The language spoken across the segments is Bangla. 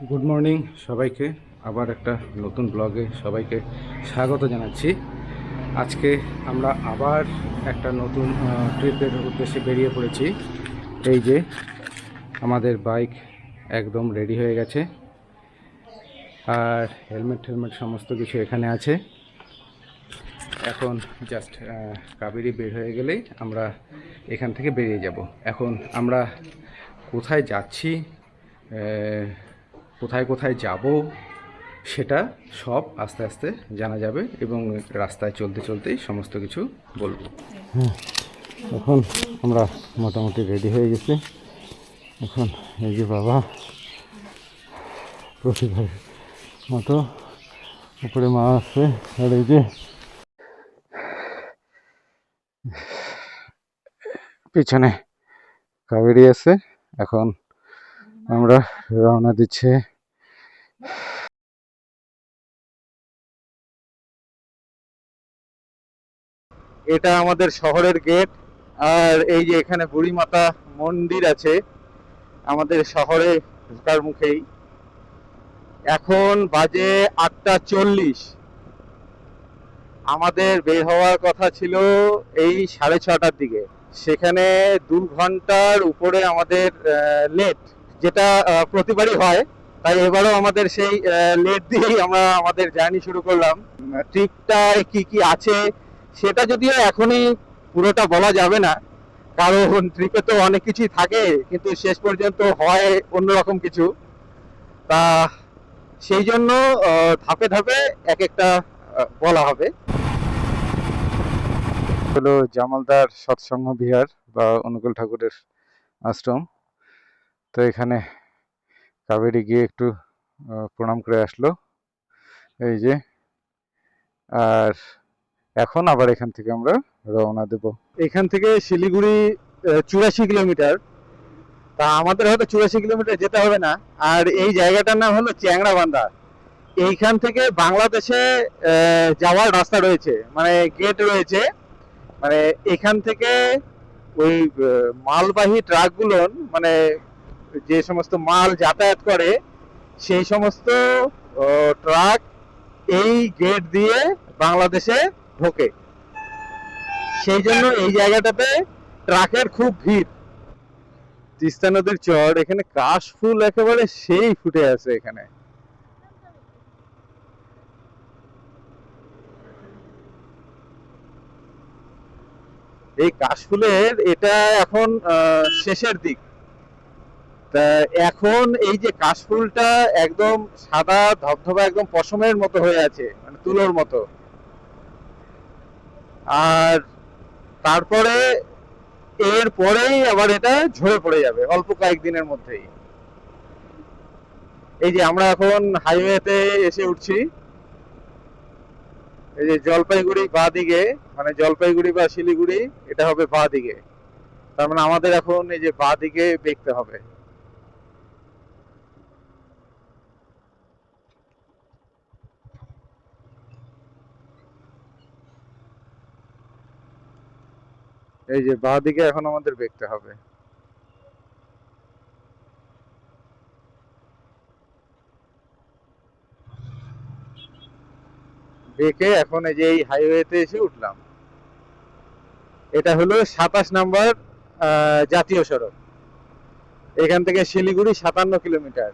গুড মর্নিং সবাইকে। আবার একটা নতুন ব্লগে সবাইকে স্বাগত জানাচ্ছি। আজকে আমরা আবার একটা নতুন ট্রিপের উদ্দেশ্যে বেরিয়ে পড়েছি। এই যে আমাদের বাইক একদম রেডি হয়ে গেছে, আর হেলমেট সমস্ত কিছু এখানে আছে। এখন জাস্ট কাবেরী বের হয়ে গেলেই আমরা এখান থেকে বেরিয়ে যাব। এখন আমরা কোথায় যাচ্ছি, কোথায় কোথায় যাব, সেটা সব আস্তে আস্তে জানা যাবে এবং রাস্তায় চলতে চলতেই সমস্ত কিছু বলবো। এখন আমরা মোটামুটি রেডি হয়ে গেছি। এখন এই যে বাবা প্রতিবার মতো উপরে মা আছে, আর এই যে পিছনে কাবেরী আছে। এখন আমরা রওনা দিচ্ছে। এটা আমাদের শহরের গেট, আর এই যে এখানে বুড়ি মাতা মন্দির আছে আমাদের শহরে ঢোকার মুখেই। এখন বাজে 8:40। আমাদের বের হওয়ার কথা ছিল এই 6:30টার দিকে। সেখানে 2 ঘন্টার উপরে আমাদের লেট, যেটা প্রতিবারই হয়। তাই এবারও আমাদের সেই লেট দিয়েই আমরা আমাদের জার্নি শুরু করলাম। ট্রিপটায় কি কি আছে সেটা যদিও এখনই পুরোটা বলা যাবে না, কারণ ট্রিপে তো অনেক কিছুই থাকে, কিন্তু শেষ পর্যন্ত হয় অন্যরকম কিছু। তা সেই জন্য ধাপে ধাপে এক একটা বলা হবে। হলো জামালদার সৎসঙ্গ বিহার বা অনুকূল ঠাকুরের আশ্রম। তো এখানে কাবেরী গিয়ে একটু প্রণাম করে আসলো, এই যে। আর এখন আবার এখান থেকে আমরা রওনা দেব। এখান থেকে শিলিগুড়ি 84 কিলোমিটার। তা আমাদের হয়তো 84 কিলোমিটার যেতে হবে না। আর এই জায়গাটার নাম হলো চ্যাংড়াবান্ধা। এইখান থেকে বাংলাদেশে যাওয়ার রাস্তা রয়েছে, মানে গেট রয়েছে। মানে এখান থেকে ওই মালবাহী ট্রাকগুলো, মানে যে সমস্ত মাল যাতায়াত করে, সেই সমস্ত ট্রাক এই গেট দিয়ে বাংলাদেশে ঢোকে। সেই জন্য এই জায়গাটাতে ট্রাকের খুব ভিড়। তিস্তা নদীর চর, এখানে কাশফুল একেবারে সেই ফুটে আছে এখানে। এই কাশফুলের এটা এখন শেষের দিক। তা এখন এই যে কাশফুলটা একদম সাদা ধবধবা, একদম পশমের মতো হয়ে আছে, মানে তুলোর মতো। আর তারপরে এর পরেই আবার এটা ঝরে পড়ে যাবে অল্প কয়েকদিনের মধ্যেই। এই যে আমরা এখন হাইওয়েতে এসে উঠছি। এই যে জলপাইগুড়ি বাঁ দিকে, মানে জলপাইগুড়ি বা শিলিগুড়ি, এটা হবে বাঁ দিকে। তার মানে আমাদের এখন এই যে বাঁ দিকে দেখতে হবে। এই যে বাঁ দিকে এখন আমাদের দেখতে হবে। দেখে এখন এই যে এই হাইওয়েতে এসে উঠলাম। এটা হলো 27 নম্বর জাতীয় সড়ক। এখান থেকে শিলিগুড়ি 57 কিলোমিটার।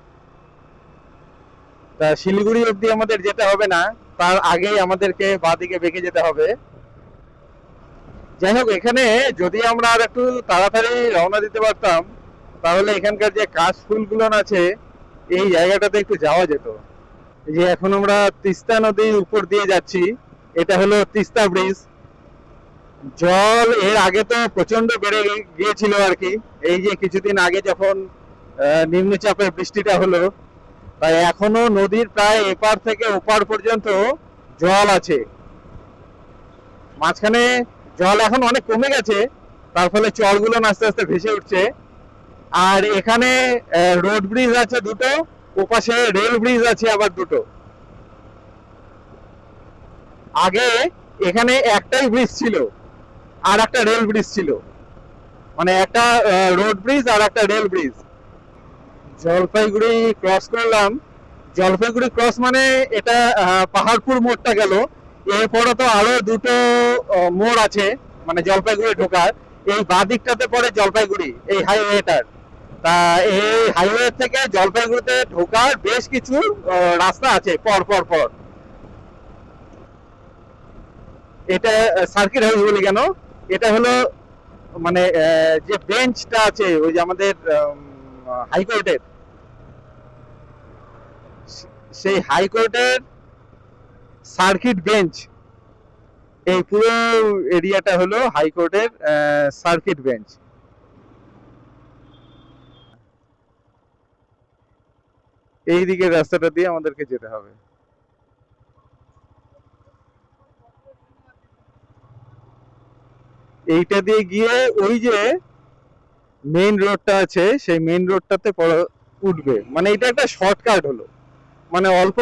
তা শিলিগুড়ি অবধি আমাদের যেতে হবে না, তার আগেই আমাদেরকে বাঁদিকে বেঁকে যেতে হবে। যাই হোক, এখানে যদি আমরা আর একটু তাড়াতাড়ি রওনা দিতে পারতাম, তাহলে এখানকার যে কাশ ফুলগুলো আছে এই জায়গাটাতে একটু যাওয়া যেত। যে এখন আমরা তিস্তা নদীর উপর দিয়ে যাচ্ছি। এটা হলো তিস্তা ব্রিজ। জল এর আগে তো প্রচন্ড বেড়ে গিয়েছিল আর কি। এই যে কিছুদিন আগে যখন নিম্নচাপের বৃষ্টিটা হলো, তাই এখনো নদীর প্রায় এপার থেকে ওপার পর্যন্ত জল আছে। মাঝখানে জল এখন অনেক কমে গেছে, তার ফলে চরগুলো আস্তে আস্তে ভেসে উঠছে। আর এখানে রোড ব্রিজ আছে দুটো, ওপাশে রেল ব্রিজ আছে আবার দুটো। আগে এখানে একটাই ব্রিজ ছিল, আর একটা রেল ব্রিজ ছিল, মানে একটা রোড ব্রিজ আর একটা রেল ব্রিজ। জলপাইগুড়ি ক্রস করলাম। জলপাইগুড়ি ক্রস মানে এটা পাহাড়পুর মোড়টা গেল। এরপরে তো আরো দুটো মোড় আছে মানে জলপাইগুড়ি ঢোকার। এই বাঁ দিকটাতে পড়ে জলপাইগুড়ি এই হাইওয়েটার। তা এই হাইওয়ে থেকে জলপাইগুড়িতে ঢোকার বেশ কিছু রাস্তা আছে পর পর পর। এটা সার্কিট হাউস বলি কেন, এটা হলো মানে যে বেঞ্চটা আছে ওই যে আমাদের হাইকোর্টের, সেই হাইকোর্টের সার্কিট বেঞ্চ। এই পুরো এরিয়াটা হলো হাইকোর্টের সার্কিট বেঞ্চ। এই দিকের রাস্তাটা দিয়ে আমাদেরকে যেতে হবে। এইটা দিয়ে গিয়ে ওই যে মেইন রোডটা আছে সেই মেইন রোডটাতে উঠবে, মানে এটা একটা শর্টকাট হলো। মানে অল্প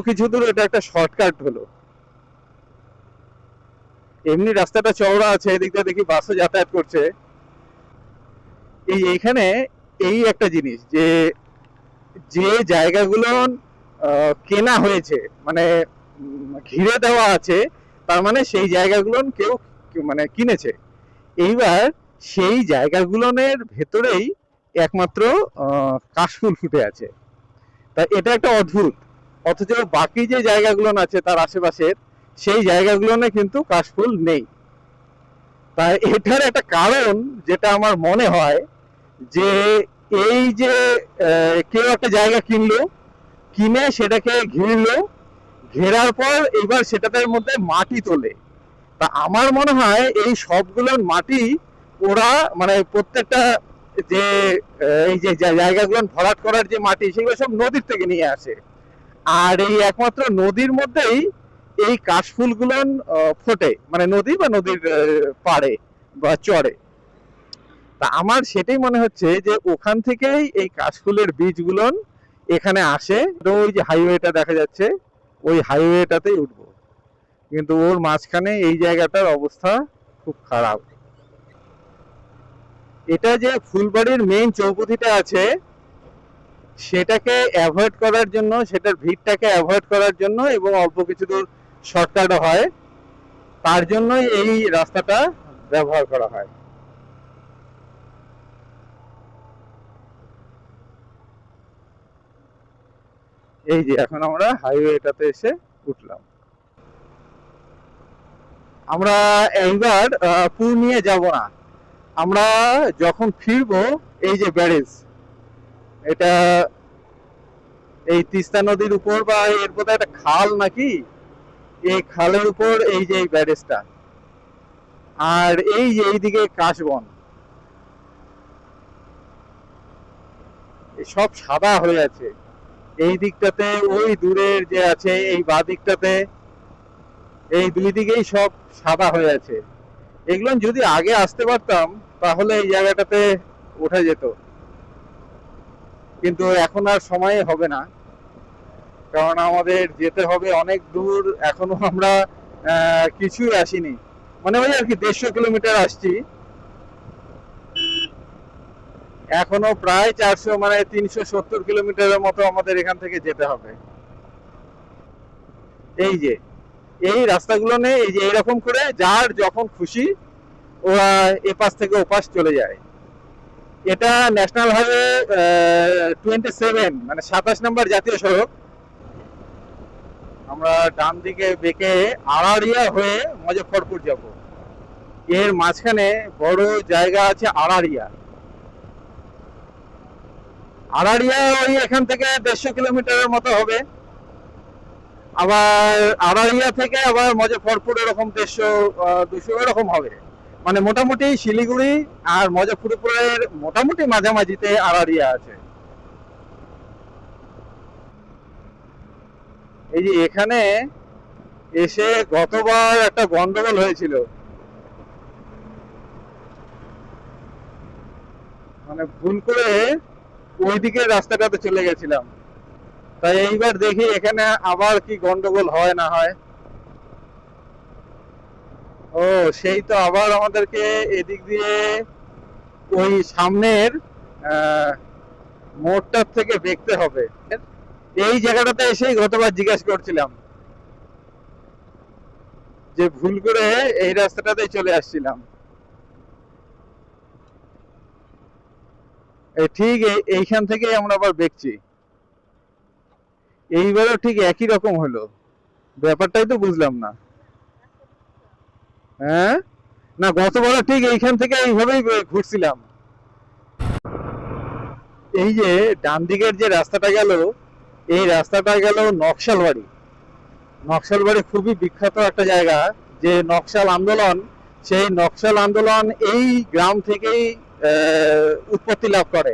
কিছু দূর এটা একটা শর্টকাট হলো। এমনি রাস্তাটা চওড়া আছে, এদিকটা দেখি বাসও যাতায়াত করছে। এইখানে এই একটা জিনিস যে যে জায়গাগুলো কেনা হয়েছে মানে ঘিরে দেওয়া আছে, তার মানে সেই জায়গাগুলো কেউ মানে কিনেছে। এইবার সেই জায়গাগুলোর ভেতরেই একমাত্র কাশফুল ফুটে আছে। তা এটা একটা অদ্ভুত। অথচ বাকি যে জায়গাগুলো আছে তার আশেপাশের সেই জায়গাগুলো কিন্তু কাশফুল নেই। তাই এটার একটা কারণ যেটা আমার মনে হয় যে এই যে কেউ একটা জায়গা কিনলো, কিনে সেটাকে ঘিরলো, ঘেরার পর এবার সেটার মধ্যে মাটি তোলে। তা আমার মনে হয় এই সবগুলোর মাটি ওরা মানে প্রত্যেকটা যে এই যে জায়গাগুলো ভরাট করার যে মাটি সেগুলো সব নদীর থেকে নিয়ে আসে। আর এই একমাত্র নদীর মধ্যেই এই কাশফুলগুলো ফোটে, মানে নদী বা নদীর পাড়ে বা চরে। তা আমার সেটাই মনে হচ্ছে যে ওখান থেকেই এই কাশফুলের বীজগুলো এখানে আসে। ওই যে হাইওয়েটা দেখা যাচ্ছে ওই হাইওয়েটাতেই উঠবো, কিন্তু ওর মাঝখানে এই জায়গাটার অবস্থা খুব খারাপ। এটা যে ফুলবাড়ির মেইন চৌপতিটা আছে সেটাকে অ্যাভয়েড করার জন্য, সেটার ভিড়টাকে অ্যাভয়েড করার জন্য এবং অল্প কিছু দূর শর্টকাটও হয়, তার জন্যই এই রাস্তাটা ব্যবহার করা হয়। এই যে এখন আমরা হাইওয়েটাতে এসে উঠলাম। আমরা এইবার পূর্ণিয়া যাব না, আমরা যখন ফিরবো এই যে ব্যারেজ, এটা এই তিস্তা নদীর উপর বা এর বোধহয় একটা খাল নাকি, এই খালের উপর এই যে এই ব্যারেজটা। আর এই যে এইদিকে কাশবন, সব সাদা হয়ে আছে। এই দিকটাতে ওই দূরের যে আছে এই বাঁ দিকটাতে, এই দুই দিকেই সব সাদা হয়ে আছে। এগুলো যদি আগে আসতে পারতাম তাহলে এই জায়গাটাতে ওঠা যেত, কিন্তু এখন আর সময় হবে না, কারণ আমাদের যেতে হবে অনেক দূর। এখনো আমরা কিছুই আসিনি, মানে ওই আর কি 150 কিলোমিটার আসছি। এখনো প্রায় 400 মানে 370 কিলোমিটারের মতো আমাদের এখান থেকে যেতে হবে। এই যে এই রাস্তাগুলো নেই, এই যে এরকম করে যার যখন খুশি ওরা এপাশ থেকে ওপাশ চলে যায়। এটা ন্যাশনাল হাইওয়ে 27 মানে 27 নম্বর জাতীয় সড়ক। আমরা ডান দিকে বেঁকে আড়ারিয়া হয়ে মুজফ্ফরপুর যাব। এর মাঝখানে বড় জায়গা আছে আড়ারিয়া। আড়ারিয়া ওই এখান থেকে 150 কিলোমিটারের মতো হবে। আবার আড়ারিয়া থেকে আবার মুজফ্ফরপুর এরকম 150-200 এরকম হবে। মানে মোটামুটি শিলিগুড়ি আর মুজফ্ফরপুরের মোটামুটি মাঝামাঝিতে আড়ারিয়া আছে। এই যে এখানে এসে গতবার একটা গন্ডগোল হয়েছিল, মানে ভুল করে ওইদিকে রাস্তাটাতে চলে গেছিলাম। তাই এইবার দেখি এখানে আবার কি গন্ডগোল হয় না হয়। ও সেই তো আবার আমাদেরকে এদিক দিয়ে ওই সামনের মোড়টার থেকে দেখতে হবে। এই জায়গাটাতে এসেই গতবার জিজ্ঞাসা করছিলাম যে ভুল করে এই রাস্তাটাতে চলে আসছিলাম। ঠিক এইখান থেকে আমরা আবার দেখছি, এইবারও ঠিক একই রকম হলো, ব্যাপারটাই তো বুঝলাম না। হ্যাঁ, না গতবারও ঠিক এইখান থেকে এইভাবেই ঘুরছিলাম। এই যে ডান দিকের যে রাস্তাটা গেল, এই রাস্তাটা গেল নকশালবাড়ি। নকশালবাড়ি খুবই বিখ্যাত একটা জায়গা, যে নকশাল আন্দোলন, সেই নকশাল আন্দোলন এই গ্রাম থেকেই উৎপত্তি লাভ করে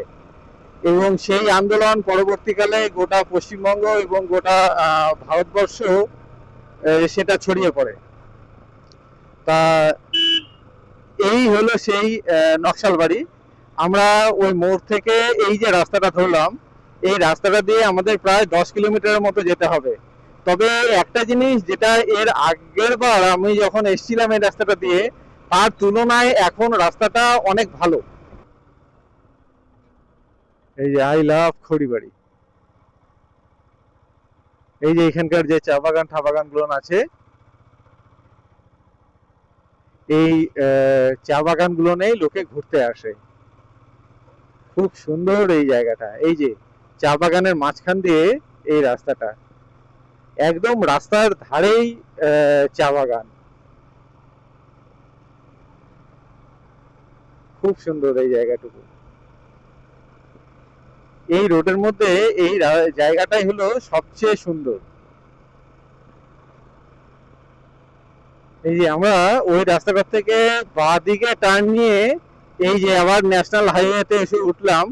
এবং সেই আন্দোলন পরবর্তীকালে গোটা পশ্চিমবঙ্গ এবং গোটা ভারতবর্ষ সেটা ছড়িয়ে পড়ে। তা এই হলো সেই নকশালবাড়ি। আমরা ওই মোড় থেকে এই যে রাস্তাটা ধরলাম, এই রাস্তাটা দিয়ে আমাদের প্রায় 10 কিলোমিটারের মতো যেতে হবে। তবে একটা জিনিস, যেটা এর আগের বার আমি যখন এসেছিলাম এই রাস্তাটা দিয়ে, তার তুলনায় এখন রাস্তাটা অনেক ভালো। এই যে আই লাভ খড়িবাড়ি, এই যে এখানকার যে চা বাগান ঠা বাগান গুলো আছে, এই চা বাগান গুলো নেই লোকে ঘুরতে আসে। খুব সুন্দর এই জায়গাটা। এই যে চা বাগানের মাঝখান দিয়ে এই রাস্তাটা, একদম রাস্তার ধারেই চা বাগান। খুব সুন্দর এই জায়গাটুকু। এই রোডের মধ্যে এই জায়গাটাই হলো সবচেয়ে সুন্দর। এই যে আমরা ওই রাস্তাটা থেকে বাঁ দিকে টার্ন নিয়ে এই যে আবার ন্যাশনাল হাইওয়েতে এসে উঠলাম।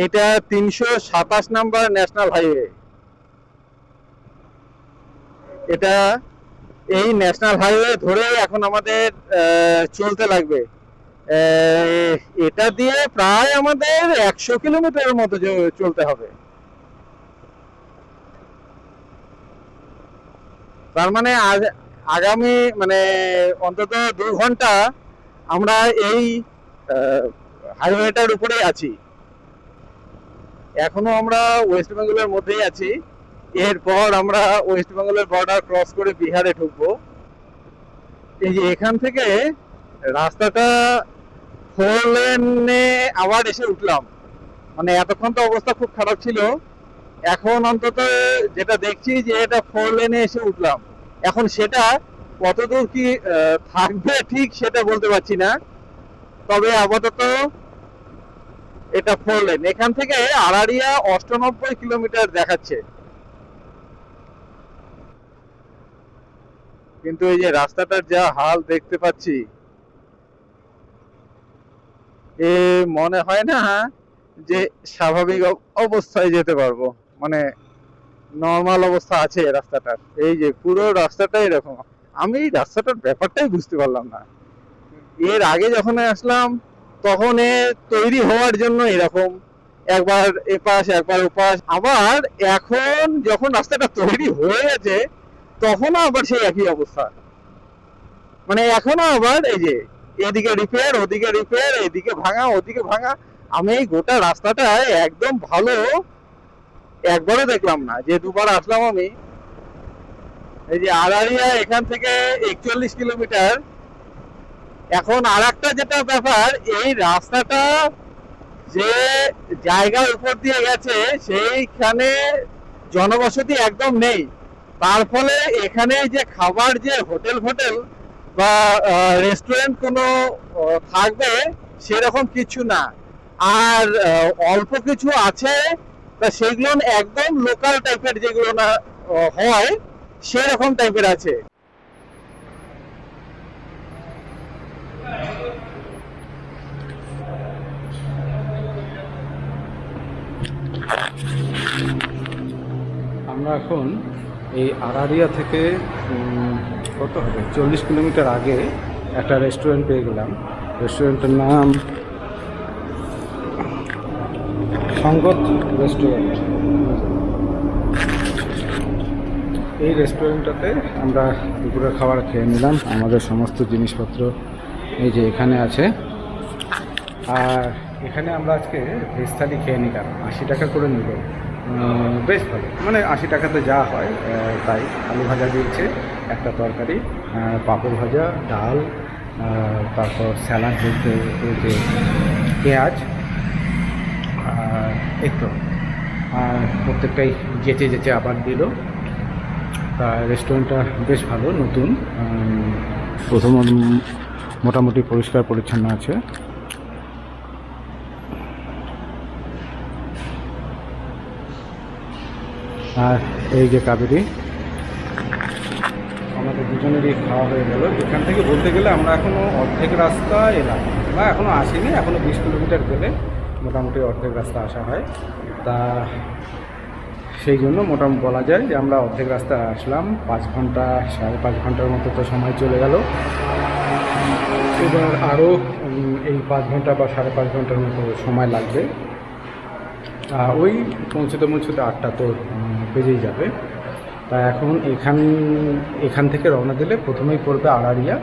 এটা 327 নাম্বার ন্যাশনাল হাইওয়ে। এটা এই ন্যাশনাল হাইওয়ে ধরে এখন আমাদের চলতে লাগবে। এটা দিয়ে প্রায় আমাদের 100 কিলোমিটারের মতো চলতে হবে। তার মানে আগামী মানে অন্তত 2 ঘন্টা আমরা এই হাইওয়েটার উপরে আছি। এখনো আমরা ওয়েস্ট বেঙ্গলের মধ্যেই আছি। এরপর আমরা ওয়েস্ট বেঙ্গলের বর্ডার ক্রস করে বিহারে ঢুকবো। এই যে এখান থেকে রাস্তাটা 4 লেনে আবার এসে উঠলাম। মানে এতক্ষণ তো অবস্থা খুব খারাপ ছিল, এখন অন্তত যেটা দেখছি যে এটা 4 লেনে এসে উঠলাম। এখন সেটা কতদূর কি থাকবে ঠিক সেটা বলতে পারছি না, তবে আপাতত এটা 4 লেন। এখান থেকে আড়ারিয়া 98 কিলোমিটার দেখাচ্ছে। কিন্তু এই যে রাস্তাটার যা হাল দেখতে পাচ্ছি, এ মনে হয় না যে স্বাভাবিক অবস্থায় যেতে পারবো। মানে নর্মাল অবস্থা আছে রাস্তাটার। এই যে পুরো রাস্তাটা এরকম। আমি এই রাস্তাটার ব্যাপারটাই বুঝতে পারলাম না। এর আগে যখন আসলাম তখন তৈরি হওয়ার জন্য এরকম একবার এপাশ একবার ওপাশ, আবার এখন যখন রাস্তাটা তৈরি হয়ে গেছে তখন আবার সেই একই অবস্থা। মানে এখনো আবার এই যে এদিকে রিপেয়ার ওদিকে রিপেয়ার, এদিকে ভাঙা ওদিকে ভাঙা। আমি এই গোটা রাস্তাটা একদম ভালো একবারও দেখলাম না, যে 2বার আসলাম আমি। এই যে আড়ারিয়া এখান থেকে 41 কিলোমিটার। এখন আর একটা যেটা ব্যাপার, এই রাস্তাটা যে জায়গার উপর দিয়ে গেছে সেইখানে জনবসতি একদম নেই। তার ফলে এখানে যে খাবার, যে হোটেল ফোটেল বা রেস্টুরেন্ট কোনো থাকবে সেরকম কিছু না। আর অল্প কিছু আছে, তা সেগুলো একদম লোকাল টাইপের, যেগুলো না হয় সেরকম টাইপের আছে। আমরা এখন এই আড়ারিয়া থেকে কত হবে 40 কিলোমিটার আগে একটা রেস্টুরেন্ট পেয়ে গেলাম। রেস্টুরেন্টের নাম সঙ্গত রেস্টুরেন্ট। এই রেস্টুরেন্টটাতে আমরা দুপুরের খাবার খেয়ে নিলাম। আমাদের সমস্ত জিনিসপত্র এই যে এখানে আছে। আর এখানে আমরা আজকে ভেজ থালি খেয়ে নিলাম, 80 টাকা করে নিল। বেশ ভালো, মানে 80 টাকাতে যা হয় তাই। আলু ভাজা দিয়েছে, একটা তরকারি, পাঁপড় ভাজা, ডাল, তারপর স্যালাড বলতে যে পেঁয়াজ, আর এই তো, আর প্রত্যেকটাই যেচে যেচে আবার দিল। তা রেস্টুরেন্টটা বেশ ভালো, নতুন, প্রথম মোটামুটি পরিষ্কার পরিচ্ছন্ন আছে। আর এই যে কাবেরী, আমাদের দুজনেরই খাওয়া হয়ে গেল। এখান থেকে বলতে গেলে আমরা এখনও অর্ধেক রাস্তা এলাম, বা এখনও আসিনি, এখনও 20 কিলোমিটার গেলে মোটামুটি অর্ধেক রাস্তা আসা হয়। তা সেই জন্য মোটামুটি বলা যায় যে আমরা অর্ধেক রাস্তা আসলাম। 5 ঘন্টা 5.5 ঘন্টার মতো তো সময় চলে গেল। এবার আরও এই 5 ঘন্টা বা 5.5 ঘন্টার মতো সময় লাগবে। ওই পৌঁছতে 8টা তো বেজেই যাবে। তা এখন এখান থেকে রওনা দিলে প্রথমেই পড়বে আড়ারিয়া,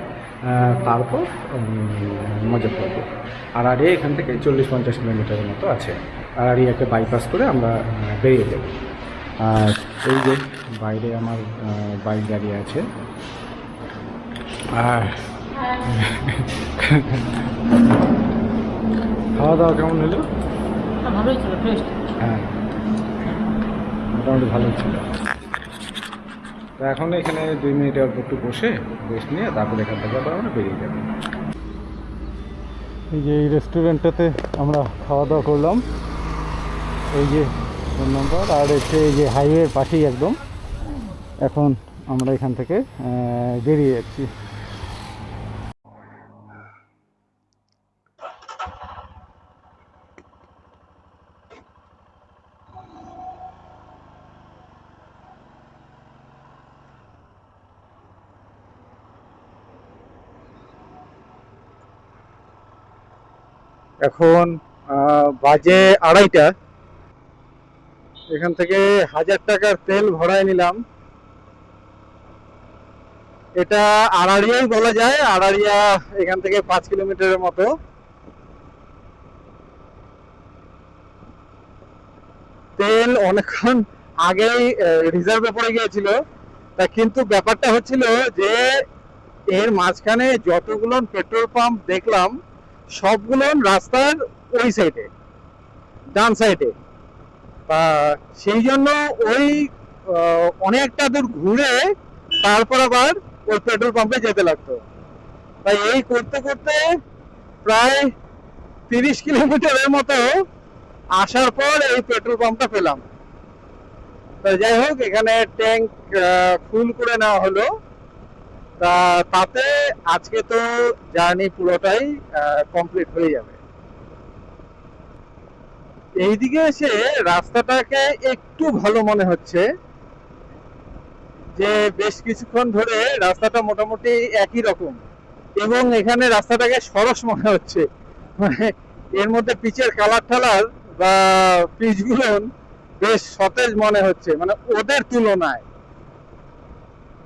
তারপর মুজফ্ফরপুর। আড়ারিয়া এখান থেকে 40-50 কিলোমিটারের মতো আছে। আড়ারিয়াকে বাইপাস করে আমরা বেরিয়ে যাব। আর এই যে বাইরে আমার বাইক দাঁড়িয়ে আছে। আর খাওয়া দাওয়া কেমন হলো? ভালোই ছিল, টেস্ট। হ্যাঁ, মোটামুটি ভালোই ছিল। তো এখন এখানে 2 মিনিট অল্প একটু বসে রেস্ট নিয়ে তারপরে এখান থেকে আবার আমরা বেরিয়ে যাব। এই যে এই রেস্টুরেন্টটাতে আমরা খাওয়া দাওয়া করলাম, এই যে ফোন নম্বর, আর হচ্ছে এই যে হাইওয়ের পাশেই একদম। এখন আমরা এখান থেকে বেরিয়ে যাচ্ছি। এখন বাজে 2:30টা। এখান থেকে 1000 টাকার তেল ভরায় নিলাম। এটা আড়ারিয়াই বলা যায়। আড়ারিয়া এখান থেকে 5 কিলোমিটারের মতো। তেল অনেকক্ষণ আগেই রিজার্ভে পড়ে গিয়েছিল। তা কিন্তু ব্যাপারটা হচ্ছিল যে এর মাঝখানে যতগুলো পেট্রোল পাম্প দেখলাম সবগুলো রাস্তার ওই সাইডে, ডান সাইডে। তা সেই জন্য ওই অনেকটা দূর ঘুরে তারপর আবার ওই পেট্রোল পাম্পে যেতে লাগতো। তাই এই করতে করতে প্রায় 30 কিলোমিটারের মতো আসার পর এই পেট্রোল পাম্পটা পেলাম। তো যাই হোক, এখানে ট্যাঙ্ক ফুল করে নেওয়া হলো। তা তাতে আজকে তো জার্নি পুরোটাই কমপ্লিট হয়ে যাবে। এইদিকে এসে রাস্তাটাকে একটু ভালো মনে হচ্ছে, যে বেশ কিছুক্ষণ ধরে রাস্তাটা মোটামুটি একই রকম, এবং এখানে রাস্তাটাকে সরস মনে হচ্ছে। মানে এর মধ্যে পিচের কালার ঠালার বা পিচগুলো বেশ সতেজ মনে হচ্ছে, মানে ওদের তুলনায়।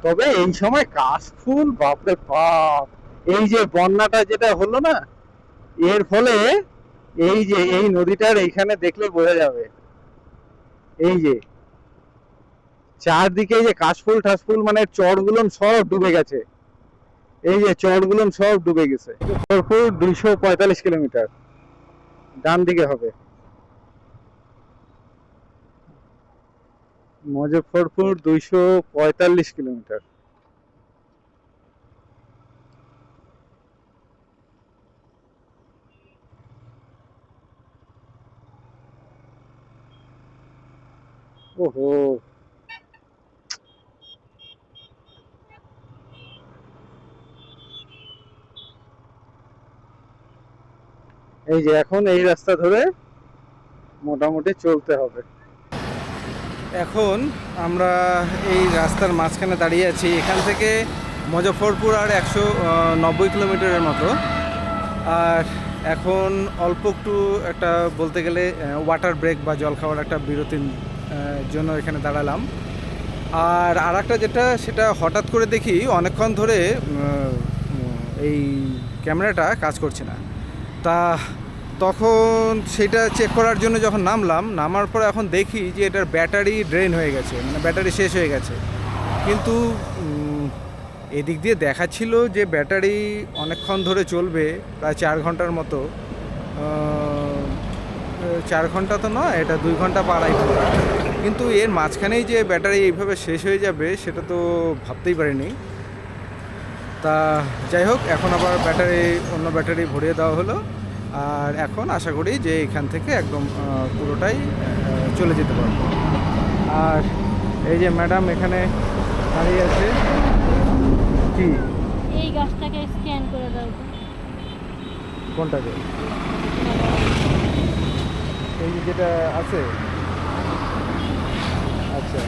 তবে এই সময় কাশফুল, বাপরে বাপ! এই যে বন্যাটা যেটা হলো না, এর ফলে এই যে এই নদীটার এইখানে দেখলে বোঝা যাবে, এই যে চারদিকে যে কাশফুল ঠাসফুল, মানে চরগুলো সব ডুবে গেছে। এই যে চরগুলো সব ডুবে গেছে। মুজফ্ফরপুর 245 কিলোমিটার, ডান দিকে হবে। মুজফ্ফরপুর 245 কিলোমিটার। ওহো, এই যে এখন এই রাস্তা ধরে মোটামুটি চলতে হবে। এখন আমরা এই রাস্তার মাঝখানে দাঁড়িয়ে আছি। এখান থেকে মুজফ্ফরপুর আর 190 কিলোমিটারের মতো। আর এখন অল্প একটু একটা বলতে গেলে ওয়াটার ব্রেক বা জল খাওয়ার একটা বিরতির জন্য এখানে দাঁড়ালাম। আর একটা যেটা, সেটা হঠাৎ করে দেখি অনেকক্ষণ ধরে এই ক্যামেরাটা কাজ করছে না। তা তখন সেটা চেক করার জন্য যখন নামার পর এখন দেখি যে এটার ব্যাটারি ড্রেন হয়ে গেছে, মানে ব্যাটারি শেষ হয়ে গেছে। কিন্তু এদিক দিয়ে দেখাচ্ছিল যে ব্যাটারি অনেকক্ষণ ধরে চলবে, প্রায় 4 ঘন্টার মতো। 4 ঘন্টা তো নয়, এটা 2 ঘন্টা বা আড়াই ঘন্টা। কিন্তু এর মাঝখানেই যে ব্যাটারি এইভাবে শেষ হয়ে যাবে সেটা তো ভাবতেই পারিনি। তা যাই হোক, এখন আবার অন্য ব্যাটারি ভরিয়ে দেওয়া হলো। আর এখন আশা করি যে এখান থেকে একদম পুরোটাই চলে যেতে পারবো। আর এই যে ম্যাডাম এখানে দাঁড়িয়ে আছে, কি এই গাছটাকে স্ক্যান করে দাও তো। কোনটাকে? এই যে যেটা আছে, আচ্ছা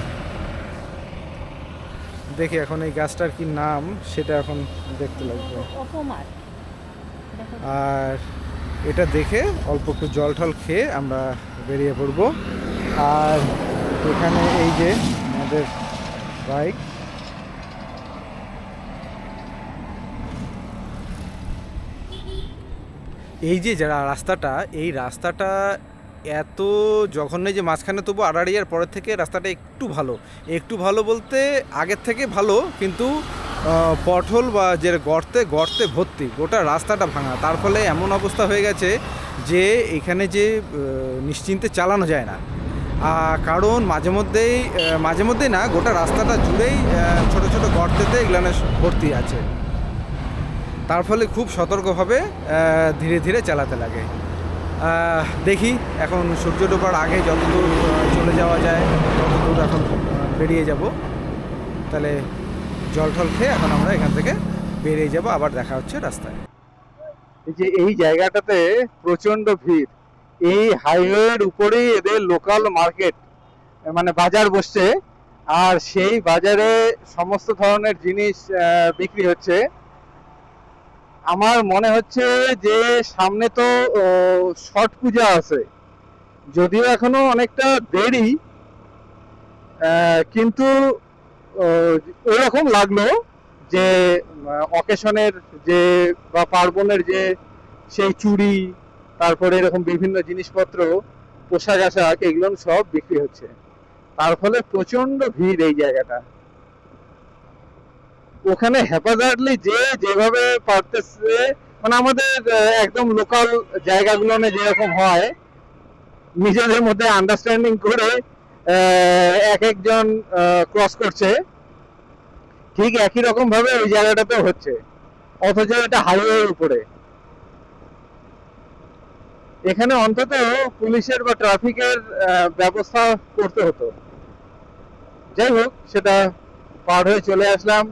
দেখি এখন এই গাছটার কি নাম সেটা এখন দেখতে লাগবে। অপমার দেখো। আর এটা দেখে অল্প একটু জল টল খেয়ে আমরা বেরিয়ে পড়ব। আর এখানে এই যে আমাদের বাইক, এই যে যারা রাস্তাটা, এই রাস্তাটা এত জঘন্য যে মাঝখানে, তবু আড়াড়িয়ার পরের থেকে রাস্তাটা একটু ভালো বলতে আগের থেকে ভালো, কিন্তু পটহোল বা যে গর্তে ভর্তি, গোটা রাস্তাটা ভাঙা। তার ফলে এমন অবস্থা হয়ে গেছে যে এখানে যে নিশ্চিন্তে চালানো যায় না। কারণ মাঝে মধ্যেই না, গোটা রাস্তাটা জুড়েই ছোট ছোট গর্তেতে এগুলো ভর্তি আছে। তার ফলে খুব সতর্কভাবে ধীরে ধীরে চালাতে লাগে। দেখি এখন সূর্য ডোবার আগে যতদূর চলে যাওয়া যায় ততদূর এখন বেরিয়ে যাব। তাহলে জল টল খেয়ে এখন আমরা এখান থেকে বেরিয়ে যাব, আবার দেখা হচ্ছে রাস্তায়। এই যে এই জায়গাটাতে প্রচন্ড ভিড়, এই হাইওয়ের উপরেই এদের লোকাল মার্কেট, মানে বাজার বসছে। আর সেই বাজারে সমস্ত ধরনের জিনিস বিক্রি হচ্ছে। আমার মনে হচ্ছে যে সামনে তো ছট পূজা আছে, যদিও এখনো অনেকটা দেরি, কিন্তু ওরকম লাগলো যে অকেশনের যে বা পার্বণের যে সেই চুড়ি, তারপরে এরকম বিভিন্ন জিনিসপত্র, পোশাক আশাক, এগুলো সব বিক্রি হচ্ছে। তার ফলে প্রচন্ড ভিড় এই জায়গাটা। ওখানে হ্যাপাজার্ডলি যেভাবে পারতেছে, মানে আমাদের একদম লোকাল জায়গাগুলো যেরকম হয়, নিজেদের মধ্যে আন্ডারস্ট্যান্ডিং করে এক একজন ক্রস করছে, ঠিক একই রকম ভাবে ওই জায়গাটাতেও হচ্ছে, অথচ এটা হাইওয়ের উপরে। এখানে অন্তত পুলিশের বা ট্রাফিকের ব্যবস্থা করতে হতো। যাই হোক, সেটা পার হয়ে চলে আসলাম।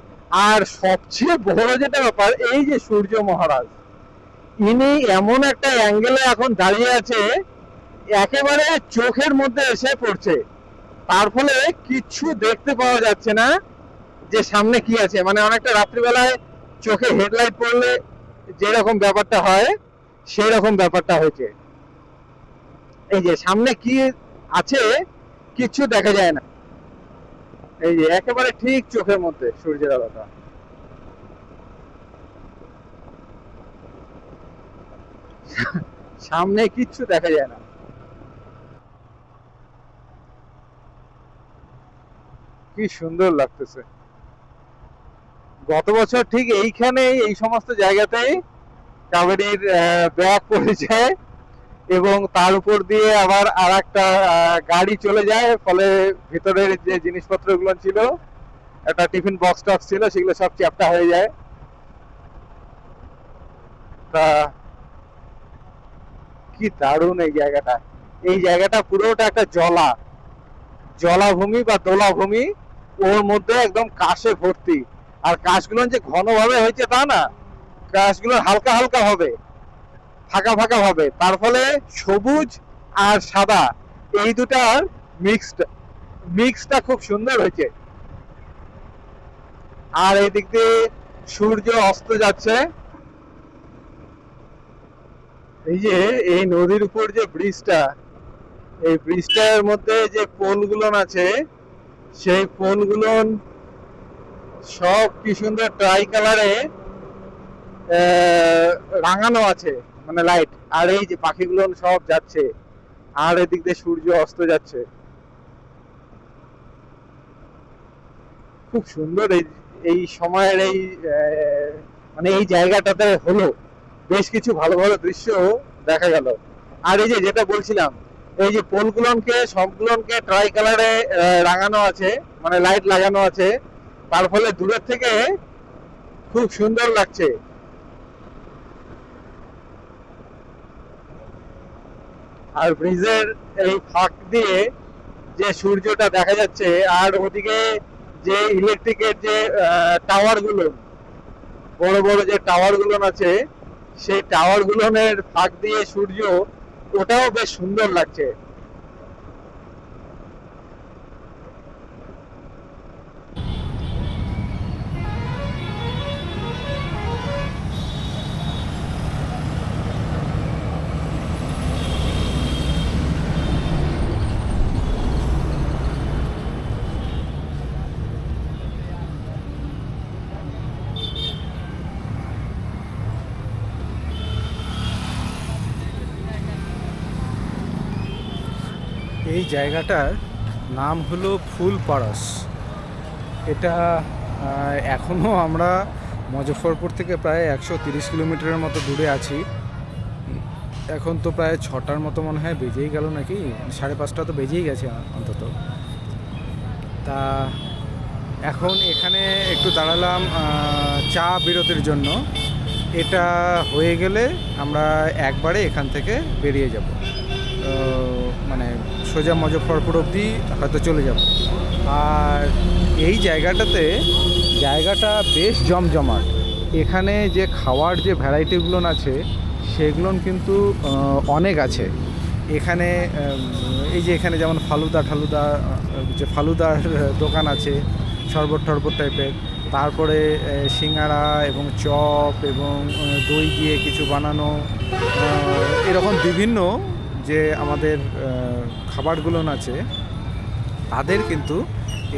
আর সবচেয়ে বড় যেটা ব্যাপার, এই যে সূর্য মহারাজ, ইনি এমন একটা অ্যাঙ্গেলে এখন দাঁড়িয়ে আছে, একেবারে চোখের মধ্যে এসে পড়ছে। তার ফলে কিচ্ছু দেখতে পাওয়া যাচ্ছে না যে সামনে কি আছে। মানে অনেকটা রাত্রিবেলায় চোখে হেডলাইট পড়লে যেরকম ব্যাপারটা হয়, সেই রকম ব্যাপারটা হয়েছে। এই যে সামনে কি আছে কিচ্ছু দেখা যায় না। এই যে একেবারে ঠিক চোখের মধ্যে সূর্যের আলোটা। সামনে কিচ্ছু দেখা যায় না। কি সুন্দর লাগতেছে। গত বছর ঠিক এইখানেই, এই সমস্ত জায়গাতেই কাবেরীর ব্যাগ পড়ে যায়, এবং তার উপর দিয়ে আবার আর একটা গাড়ি চলে যায়। ফলে ভিতরের যে জিনিসপত্রগুলো ছিল, একটা টিফিন বক্স টক্স ছিল, সেগুলো সব চ্যাপ্টা হয়ে যায়। তা কি দারুণ এই জায়গাটা। এই জায়গাটা পুরোটা একটা জলাভূমি বা দোলাভূমি, ওর মধ্যে একদম কাশে ভর্তি। আর কাশগুলো যে ঘনভাবে হয়েছে তা না, কাশগুলো হালকা হালকা হবে, ফাঁকা ফাঁকা হবে। তার ফলে সবুজ আর সাদা এই দুটার মিক্সটা খুব সুন্দর হয়েছে। আর এদিক দিয়ে সূর্য অস্ত যাচ্ছে। এই যে এই নদীর উপর যে ব্রিজটা, এই ব্রিজটার মধ্যে যে পোলগুলো আছে, সেই পোলগুলো সব কি সুন্দর ট্রাই কালারে রাঙানো আছে। মানে লাইট, আর এই যে পাখিগুলো সব যাচ্ছে, আর এদিক দিয়ে সূর্য অস্ত যাচ্ছে। খুব সুন্দর এই এই সময়ের এই মানে এই জায়গাটাতে হলো বেশ কিছু ভালো ভালো দৃশ্য দেখা গেল। আর এই যে যেটা বলছিলাম, এই যে পোলগুলোকে সবগুলোকে ট্রাই কালারে রাঙানো আছে, মানে লাইট লাগানো আছে, তার ফলে দূরের থেকে খুব সুন্দর লাগছে। আর ব্রিজের এই ফাঁক দিয়ে যে সূর্যটা দেখা যাচ্ছে, আর ওদিকে যে ইলেকট্রিকের যে টাওয়ার গুলো, বড় বড় যে টাওয়ার গুলো আছে, সেই টাওয়ার গুলোর ফাঁক দিয়ে সূর্য, ওটাও বেশ সুন্দর লাগছে। এই জায়গাটার নাম হলো ফুলপাড়াস। এটা এখনও আমরা মুজফ্ফরপুর থেকে প্রায় 130 কিলোমিটারের মতো দূরে আছি। এখন তো প্রায় 6টার মতো মনে হয় বেজেই গেল নাকি, 5:30 তো বেজেই গেছে অন্তত। তা এখন এখানে একটু দাঁড়ালাম চা বিরতির জন্য। এটা হয়ে গেলে আমরা একবারে এখান থেকে বেরিয়ে যাব, মানে সোজা মুজফ্ফরপুর অবধি হয়তো চলে যাব। আর এই জায়গাটা বেশ জমজমাট। এখানে যে খাওয়ার যে ভ্যারাইটিগুলো আছে সেগুলো কিন্তু অনেক আছে এখানে। এই যে এখানে যেমন ফালুদা যে ফালুদার দোকান আছে, শরবত টরবত টাইপের, তারপরে সিঙ্গারা এবং চপ এবং দই দিয়ে কিছু বানানো, এরকম বিভিন্ন যে আমাদের খাবারগুলো আছে তাদের কিন্তু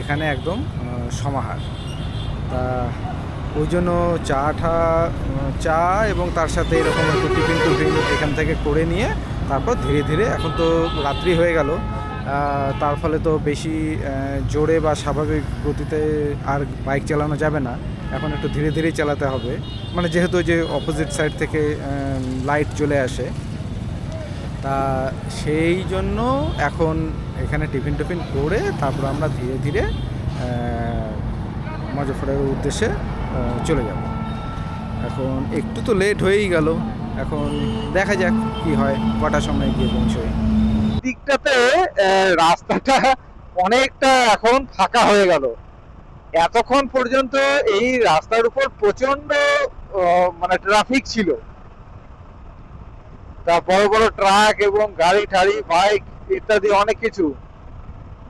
এখানে একদম সমাহার। তা ওই জন্য চা এবং তার সাথে এরকম একটু টিফিন এখান থেকে করে নিয়ে তারপর ধীরে ধীরে, এখন তো রাত্রি হয়ে গেল, তার ফলে তো বেশি জোরে বা স্বাভাবিক গতিতে আর বাইক চালানো যাবে না, এখন একটু ধীরে ধীরেই চালাতে হবে, মানে যেহেতু যে অপোজিট সাইড থেকে লাইট চলে আসে। তা সেই জন্য এখন এখানে টিফিন করে তারপর আমরা ধীরে ধীরে মুজফ্ফরের উদ্দেশ্যে চলে যাব। এখন একটু তো লেট হয়েই গেল, এখন দেখা যাক কি হয়, কটার সময় গিয়ে পৌঁছই। দিকটাতে রাস্তাটা অনেকটা এখন ফাঁকা হয়ে গেল। এতক্ষণ পর্যন্ত এই রাস্তার উপর প্রচন্ড মানে ট্রাফিক ছিল, তা বড় বড় ট্রাক এবং গাড়ি টাড়ি বাইক ইত্যাদি অনেক কিছু।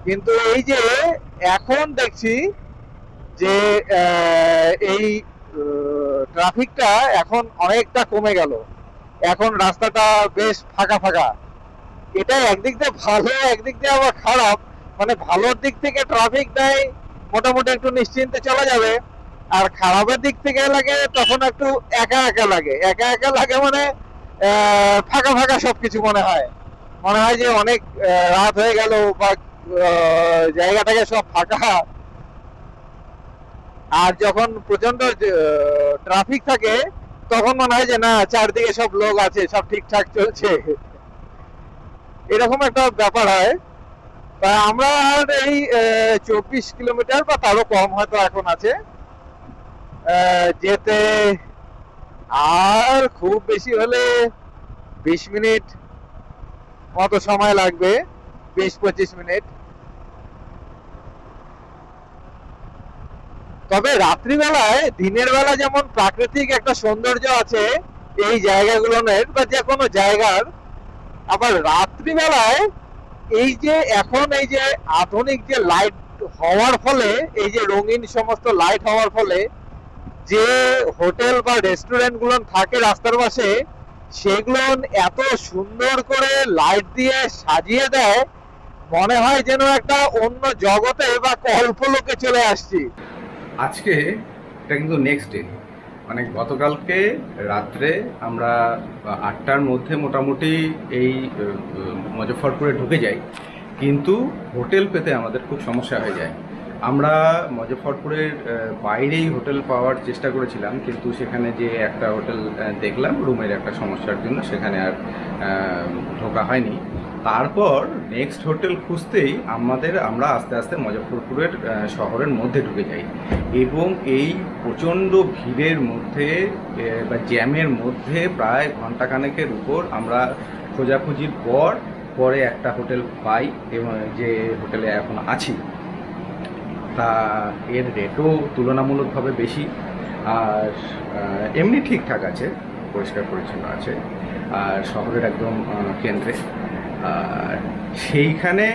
কিন্তু এই যে এখন দেখছি যে এই ট্রাফিকটা এখন অনেকটা কমে গেল, এখন রাস্তাটা বেশ ফাঁকা ফাঁকা। এটা একদিক দিয়ে ভালো, একদিক দিয়ে আবার খারাপ। মানে ভালোর দিক থেকে ট্রাফিক নেই, মোটামুটি একটু নিশ্চিন্তে চলা যাবে। আর খারাপের দিক থেকে লাগে তখন একটু একা একা লাগে, মানে ফাঁকা ফাঁকা সবকিছু মনে হয় যে অনেক রাত হয়ে গেল বা জায়গাটাকে সব ফাঁকা। আর যখন প্রচন্ড ট্রাফিক থাকে তখন মনে হয় যে না, চারদিকে সব লোক আছে, সব ঠিকঠাক চলছে, এরকম একটা ব্যাপার হয়। তা আমরা এই 24 কিলোমিটার বা তারও কম হয়তো এখন আছে যেতে, আর খুব বেশি হলে 20 মিনিট মতো সময় লাগবে, 20-25 মিনিট। তবে রাত্রিবেলায় দিনের বেলা যেমন প্রাকৃতিক একটা সৌন্দর্য আছে এই জায়গাগুলোর বা যে কোনো জায়গার, আবার রাত্রিবেলায় এই যে এখন এই যে আধুনিক যে লাইট হওয়ার ফলে, এই যে রঙিন সমস্ত লাইট হওয়ার ফলে যে হোটেল বা রেস্টুরেন্ট গুলো থাকে রাস্তার পাশে, সেগুলো এত সুন্দর করে লাইট দিয়ে সাজিয়ে দেয়, মনে হয় যেন একটা অন্য জগতে বা কল্পলোকে চলে আসছি। আজকে এটা কিন্তু নেক্সট ডে, মানে গতকালকে রাত্রে আমরা 8টার মধ্যে মোটামুটি এই মুজফ্ফরপুরে ঢুকে যাই, কিন্তু হোটেল পেতে আমাদের খুব সমস্যা হয়ে যায়। আমরা মুজফ্ফরপুরের বাইরেই হোটেল পাওয়ার চেষ্টা করেছিলাম, কিন্তু সেখানে যে একটা হোটেল দেখলাম রুমের একটা সমস্যার জন্য সেখানে আর ঢোকা হয়নি। তারপর নেক্সট হোটেল খুঁজতেই আমরা আস্তে আস্তে মুজফ্ফরপুরের শহরের মধ্যে ঢুকে যাই, এবং এই প্রচণ্ড ভিড়ের মধ্যে বা জ্যামের মধ্যে প্রায় ঘন্টাখানেকের উপর আমরা খোঁজাখুঁজির পরে একটা হোটেল পাই, এবং যে হোটেলে এখন আছি তা এর রেটও তুলনামূলকভাবে বেশি, আর এমনি ঠিকঠাক আছে, পরিষ্কার পরিচ্ছন্ন আছে, আর শহরের একদম কেন্দ্রে। আর সেইখানে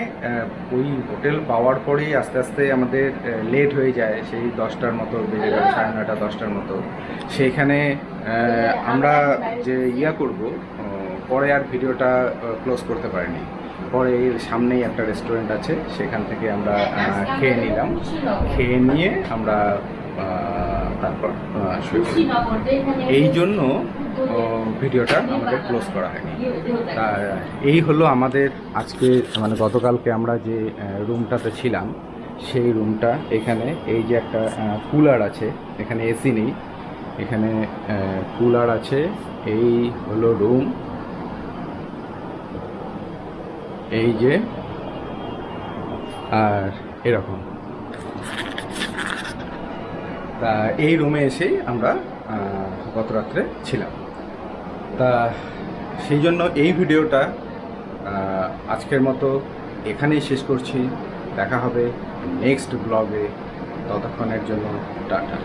ওই হোটেল পাওয়ার পরেই আস্তে আস্তে আমাদের লেট হয়ে যায়, সেই 10টার মতো বেজে গেল, 9:30 10টার মতো। সেইখানে আমরা যে করব পরে আর ভিডিওটা ক্লোজ করতে পারিনি। পরে এর সামনেই একটা রেস্টুরেন্ট আছে, সেখান থেকে আমরা খেয়ে নিলাম, খেয়ে নিয়ে আমরা তারপর শুয়ে পড়ি। এই জন্য ভিডিওটা আমাদের ক্লোজ করা হয়নি। তা এই হলো আমাদের আজকে, মানে গতকালকে আমরা যে রুমটাতে ছিলাম সেই রুমটা। এখানে এই যে একটা কুলার আছে, এখানে এসি নেই, এখানে কুলার আছে। এই হলো রুম, এই যে, আর এরকম। তা এই রুমে এসেই আমরা গত রাত্রে ছিলাম। তা সেই জন্য এই ভিডিওটা আজকের মতো এখানেই শেষ করছি। দেখা হবে নেক্সট ব্লগে, ততক্ষণের জন্য টাটা।